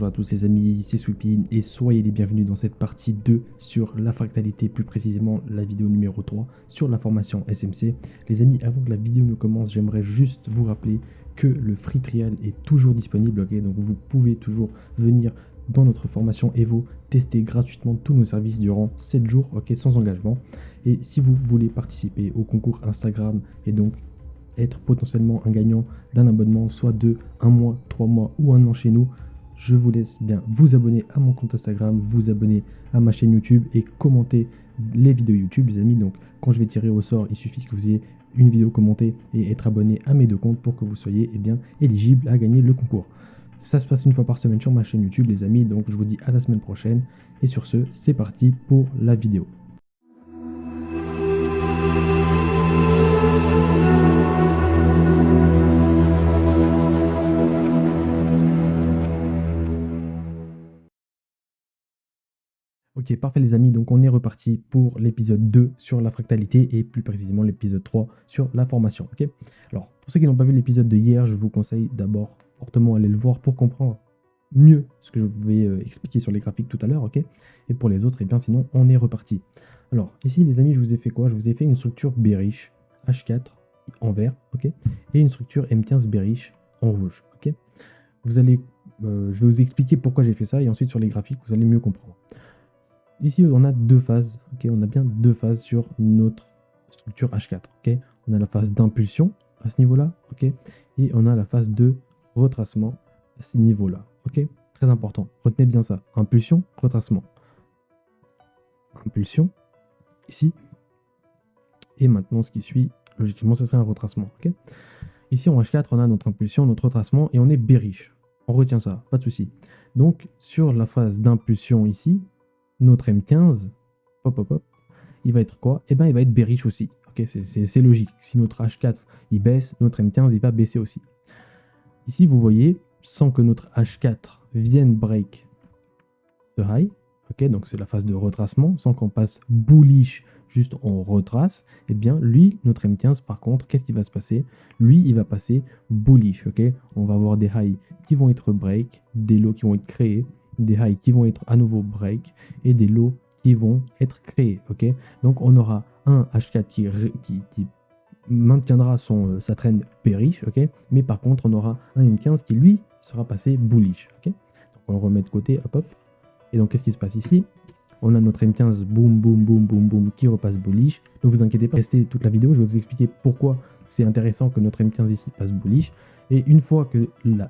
à tous les amis, c'est Sweepin et soyez les bienvenus dans cette partie 2 sur la fractalité, plus précisément la vidéo numéro 3 sur la formation SMC. Les amis, avant que la vidéo ne commence, j'aimerais juste vous rappeler que le free trial est toujours disponible, ok, donc vous pouvez toujours venir dans notre formation Evo, tester gratuitement tous nos services durant 7 jours, ok, sans engagement. Et si vous voulez participer au concours Instagram et donc être potentiellement un gagnant d'un abonnement, soit de 1 mois, 3 mois ou 1 an chez nous, je vous laisse bien vous abonner à mon compte Instagram, vous abonner à ma chaîne YouTube et commenter les vidéos YouTube, les amis. Donc quand je vais tirer au sort, il suffit que vous ayez une vidéo commentée et être abonné à mes deux comptes pour que vous soyez bien éligible à gagner le concours. Ça se passe une fois par semaine sur ma chaîne YouTube, les amis. Donc je vous dis à la semaine prochaine. Et sur ce, c'est parti pour la vidéo. Ok, parfait les amis, donc on est reparti pour l'épisode 2 sur la fractalité et plus précisément l'épisode 3 sur la formation. Ok. Alors, pour ceux qui n'ont pas vu l'épisode de hier, je vous conseille d'abord fortement aller le voir pour comprendre mieux ce que je vais expliquer sur les graphiques tout à l'heure. Ok. Et pour les autres, et bien sinon, on est reparti. Alors, ici les amis, je vous ai fait quoi? Je vous ai fait une structure bearish H4 en vert, ok, et une structure M15 bearish en rouge. Ok. Vous allez, je vais vous expliquer pourquoi j'ai fait ça et ensuite sur les graphiques, vous allez mieux comprendre. Ici, on a deux phases, ok, on a bien deux phases sur notre structure H4, ok. On a la phase d'impulsion à ce niveau-là, ok, et on a la phase de retracement à ce niveau-là, ok. Très important, retenez bien ça, impulsion, retracement. Impulsion, ici, et maintenant ce qui suit, logiquement, ce serait un retracement, ok. Ici, en H4, on a notre impulsion, notre retracement, et on est bearish. On retient ça, pas de souci. Donc, sur la phase d'impulsion ici, notre M15, hop, hop, hop, il va être quoi? Eh bien, il va être bearish aussi. Ok, c'est logique. Si notre H4 il baisse, notre M15 il va baisser aussi. Ici, vous voyez, sans que notre H4 vienne break the high, ok, donc c'est la phase de retracement, sans qu'on passe bullish, juste on retrace, eh bien, lui, notre M15, par contre, qu'est-ce qui va se passer? Lui, il va passer bullish, ok? On va avoir des highs qui vont être break, des lows qui vont être créés, des highs qui vont être à nouveau break et des lows qui vont être créés, ok. Donc on aura un H4 qui maintiendra sa trend bearish, ok, mais par contre on aura un M15 qui lui sera passé bullish, ok. Donc on le remet de côté, hop hop. Et donc qu'est-ce qui se passe ici? On a notre M15 boum boum boum boum boum qui repasse bullish. Ne vous inquiétez pas, restez toute la vidéo, je vais vous expliquer pourquoi c'est intéressant que notre M15 ici passe bullish. Et une fois que la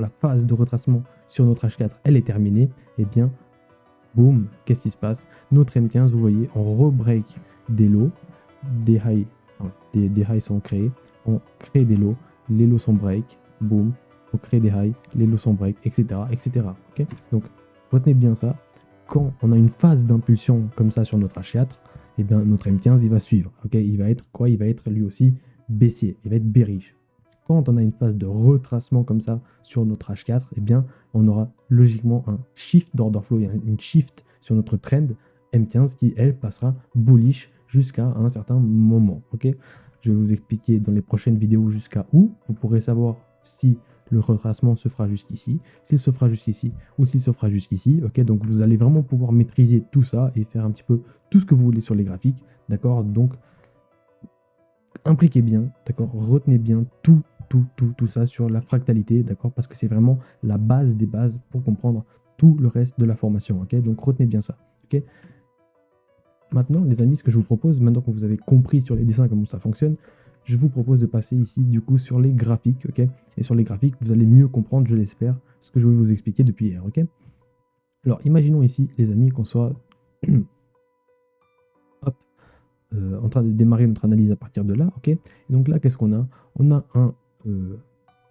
phase de retracement sur notre H4, elle est terminée, et bien, boum, qu'est-ce qui se passe? Notre M15, vous voyez, on rebreak des lows, des highs, enfin, des highs sont créés, on crée des lows, les lows sont break, boum, on crée des highs, les lows sont break, etc., etc. Okay, donc, retenez bien ça. Quand on a une phase d'impulsion comme ça sur notre H4, et bien, notre M15, il va suivre. Okay, il va être quoi? Il va être lui aussi baissier, il va être bearish. Quand on a une phase de retracement comme ça sur notre H4, eh bien, on aura logiquement un shift d'order flow, une shift sur notre trend M15 qui, elle, passera bullish jusqu'à un certain moment. Okay, je vais vous expliquer dans les prochaines vidéos jusqu'à où. Vous pourrez savoir si le retracement se fera jusqu'ici, s'il se fera jusqu'ici ou s'il se fera jusqu'ici. Okay, donc vous allez vraiment pouvoir maîtriser tout ça et faire un petit peu tout ce que vous voulez sur les graphiques. D'accord, donc impliquez bien, d'accord, retenez bien tout ça sur la fractalité, d'accord, parce que c'est vraiment la base des bases pour comprendre tout le reste de la formation, ok, donc retenez bien ça, ok. Maintenant, les amis, ce que je vous propose, maintenant que vous avez compris sur les dessins comment ça fonctionne, je vous propose de passer ici, du coup, sur les graphiques, ok, et sur les graphiques, vous allez mieux comprendre, je l'espère, ce que je vais vous expliquer depuis hier, ok. Alors, imaginons ici, les amis, qu'on soit hop, en train de démarrer notre analyse à partir de là, ok, et donc là, qu'est-ce qu'on a? On a un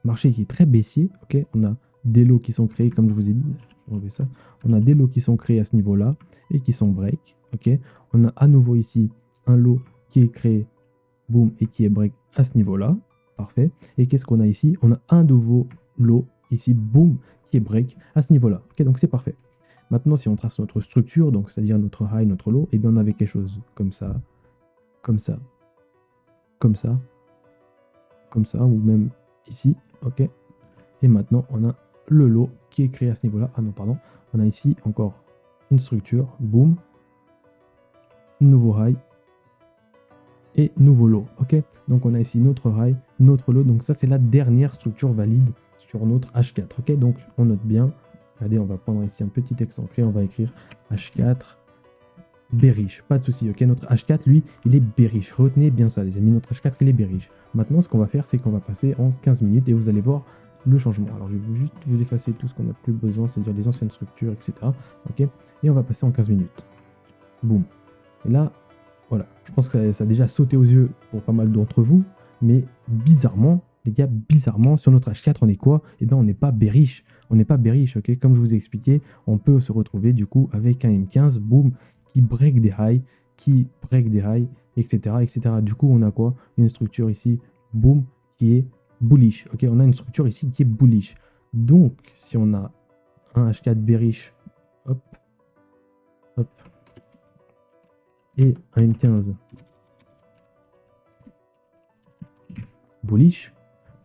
marché qui est très baissier, ok, on a des lots qui sont créés, comme je vous ai dit, je vais enlever ça, on a des lots qui sont créés à ce niveau-là et qui sont break, ok, on a à nouveau ici un lot qui est créé, boom, et qui est break à ce niveau-là, parfait, et qu'est-ce qu'on a ici? On a un nouveau lot ici, boom, qui est break à ce niveau-là, ok, donc c'est parfait. Maintenant, si on trace notre structure, donc c'est-à-dire notre high, notre low, et eh bien on avait quelque chose comme ça, comme ça, comme ça, comme ça, ou même ici, ok. Et maintenant, on a le lot qui est créé à ce niveau-là. Ah non, pardon. On a ici encore une structure. Boom. Nouveau high. Et nouveau lot. Ok. Donc on a ici notre high, notre lot. Donc ça, c'est la dernière structure valide sur notre H4. Ok. Donc on note bien. Regardez, on va prendre ici un petit texte ancré. On va écrire H4 bearish. Pas de souci. Ok. Notre H4, lui, il est bearish. Retenez bien ça, les amis. Notre H4, il est bearish. Maintenant, ce qu'on va faire, c'est qu'on va passer en 15 minutes et vous allez voir le changement. Alors, je vais juste vous effacer tout ce qu'on n'a plus besoin, c'est-à-dire les anciennes structures, etc. Ok. Et on va passer en 15 minutes. Boum. Et là, voilà. Je pense que ça a déjà sauté aux yeux pour pas mal d'entre vous. Mais bizarrement, les gars, bizarrement, sur notre H4, on est quoi? Eh bien, on n'est pas bearish. On n'est pas bearish, ok? Comme je vous ai expliqué, on peut se retrouver du coup avec un M15, boum, qui break des highs, etc., etc. Du coup, on a quoi? Une structure ici, boum, qui est bullish. Ok, on a une structure ici qui est bullish. Donc, si on a un H4 bearish, hop, hop, et un M15 bullish,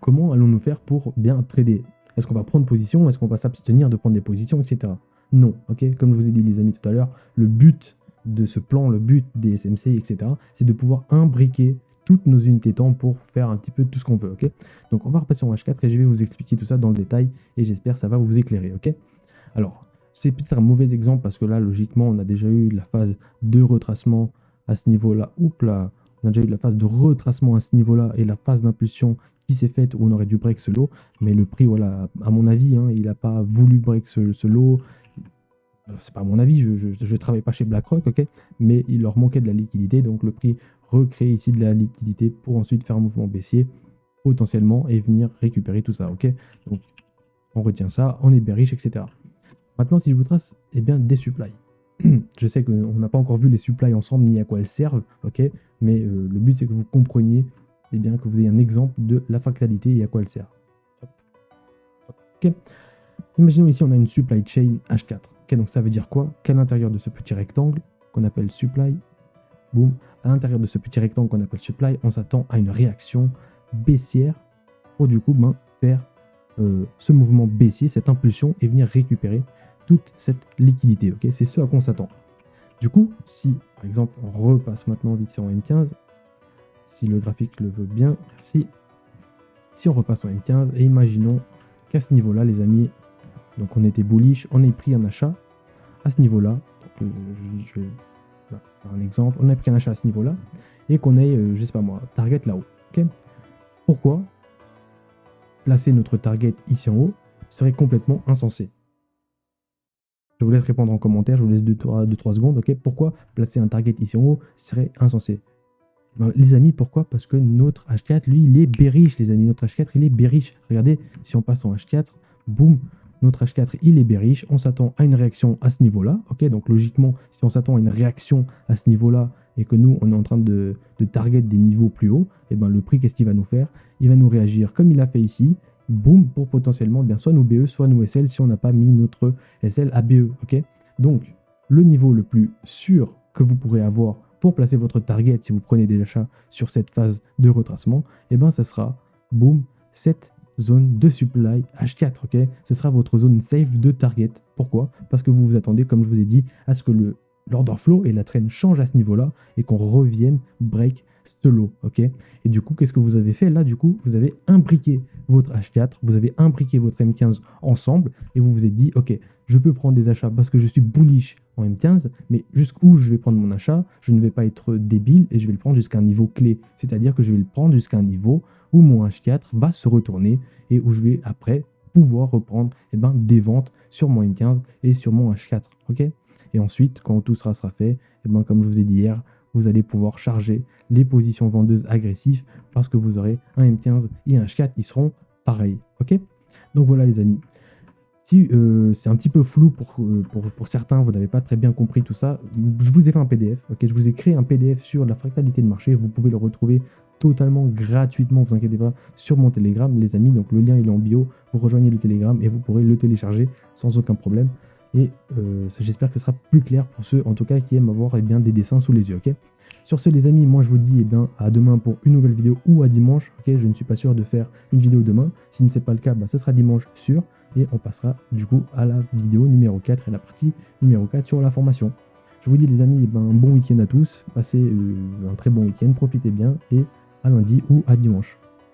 comment allons-nous faire pour bien trader? Est-ce qu'on va prendre position? Est-ce qu'on va s'abstenir de prendre des positions, etc.? Non, ok. Comme je vous ai dit, les amis, tout à l'heure, le but de ce plan, le but des SMC, etc., c'est de pouvoir imbriquer toutes nos unités temps pour faire un petit peu tout ce qu'on veut, ok. Donc, on va repasser en H4 et je vais vous expliquer tout ça dans le détail et j'espère que ça va vous éclairer, ok. Alors, c'est peut-être un mauvais exemple parce que là, logiquement, on a déjà eu la phase de retracement à ce niveau-là. Oups là, on a déjà eu la phase de retracement à ce niveau-là et la phase d'impulsion qui s'est faite où on aurait dû break ce lot. Mais le prix, voilà, à mon avis, hein, il n'a pas voulu break ce lot. C'est pas à mon avis, je ne travaille pas chez BlackRock, ok, mais il leur manquait de la liquidité, donc le prix recrée ici de la liquidité pour ensuite faire un mouvement baissier potentiellement et venir récupérer tout ça, ok. Donc on retient ça, on est bearish, etc. Maintenant, si je vous trace, eh bien des supplies. Je sais qu'on n'a pas encore vu les supplies ensemble ni à quoi elles servent, ok, mais le but c'est que vous compreniez, eh bien que vous ayez un exemple de la fractalité et à quoi elle sert. Ok. Imaginons ici on a une supply chain H4. Okay, donc ça veut dire quoi? Qu'à l'intérieur de ce petit rectangle qu'on appelle supply, boum, à l'intérieur de ce petit rectangle qu'on appelle supply, on s'attend à une réaction baissière pour du coup faire ce mouvement baissier, cette impulsion et venir récupérer toute cette liquidité. Ok, c'est ce à quoi on s'attend. Du coup, si par exemple on repasse maintenant vite fait en M15, si le graphique le veut bien, merci. Si on repasse en M15 et imaginons qu'à ce niveau-là, les amis, donc on était bullish, on a pris un achat à ce niveau-là. Je vais faire un exemple. On a pris un achat à ce niveau-là et qu'on ait, je sais pas moi, target là-haut. Okay, pourquoi placer notre target ici en haut serait complètement insensé? Je vous laisse répondre en commentaire, je vous laisse 2-3 secondes. Okay, pourquoi placer un target ici en haut serait insensé? Ben, les amis, pourquoi? Parce que notre H4, lui, il est bearish, les amis. Notre H4, il est bearish. Regardez, si on passe en H4, boum, notre H4, il est bearish. On s'attend à une réaction à ce niveau-là. Ok, donc logiquement, si on s'attend à une réaction à ce niveau-là et que nous, on est en train de target des niveaux plus hauts, et ben le prix, qu'est-ce qu'il va nous faire? Il va nous réagir comme il a fait ici. Boum, pour potentiellement bien soit nous BE, soit nous SL si on n'a pas mis notre SL à BE. Ok, donc le niveau le plus sûr que vous pourrez avoir pour placer votre target si vous prenez des achats sur cette phase de retracement, et ben ça sera boum, cette zone de supply H4, ok. Ce sera votre zone safe de target. Pourquoi? Parce que vous vous attendez, comme je vous ai dit, à ce que l'order flow et la trend changent à ce niveau-là et qu'on revienne break ce lot, ok. Et du coup, qu'est-ce que vous avez fait là? Du coup, vous avez imbriqué votre H4, vous avez imbriqué votre M15 ensemble et vous vous êtes dit, ok, je peux prendre des achats parce que je suis bullish en M15, mais jusqu'où je vais prendre mon achat, je ne vais pas être débile et je vais le prendre jusqu'à un niveau clé. C'est-à-dire que je vais le prendre jusqu'à un niveau où mon H4 va se retourner et où je vais après pouvoir reprendre des ventes sur mon M15 et sur mon H4. Ok, et ensuite, quand tout sera fait, comme je vous ai dit hier, vous allez pouvoir charger les positions vendeuses agressives parce que vous aurez un M15 et un H4 qui seront pareils. Ok, donc voilà les amis. Si c'est un petit peu flou pour certains, vous n'avez pas très bien compris tout ça, je vous ai fait un PDF, ok, je vous ai créé un PDF sur la fractalité de marché, vous pouvez le retrouver totalement gratuitement, vous inquiétez pas, sur mon Telegram, les amis, donc le lien il est en bio, vous rejoignez le Telegram et vous pourrez le télécharger sans aucun problème, et j'espère que ce sera plus clair pour ceux, en tout cas, qui aiment avoir des dessins sous les yeux, ok. Sur ce les amis, moi je vous dis à demain pour une nouvelle vidéo ou à dimanche, ok, je ne suis pas sûr de faire une vidéo demain, si ce n'est pas le cas, ce sera dimanche sûr. et on passera du coup à la vidéo numéro 4 et la partie numéro 4 sur la formation. Je vous dis les amis, un bon week-end à tous, passez un très bon week-end, profitez bien et à lundi ou à dimanche.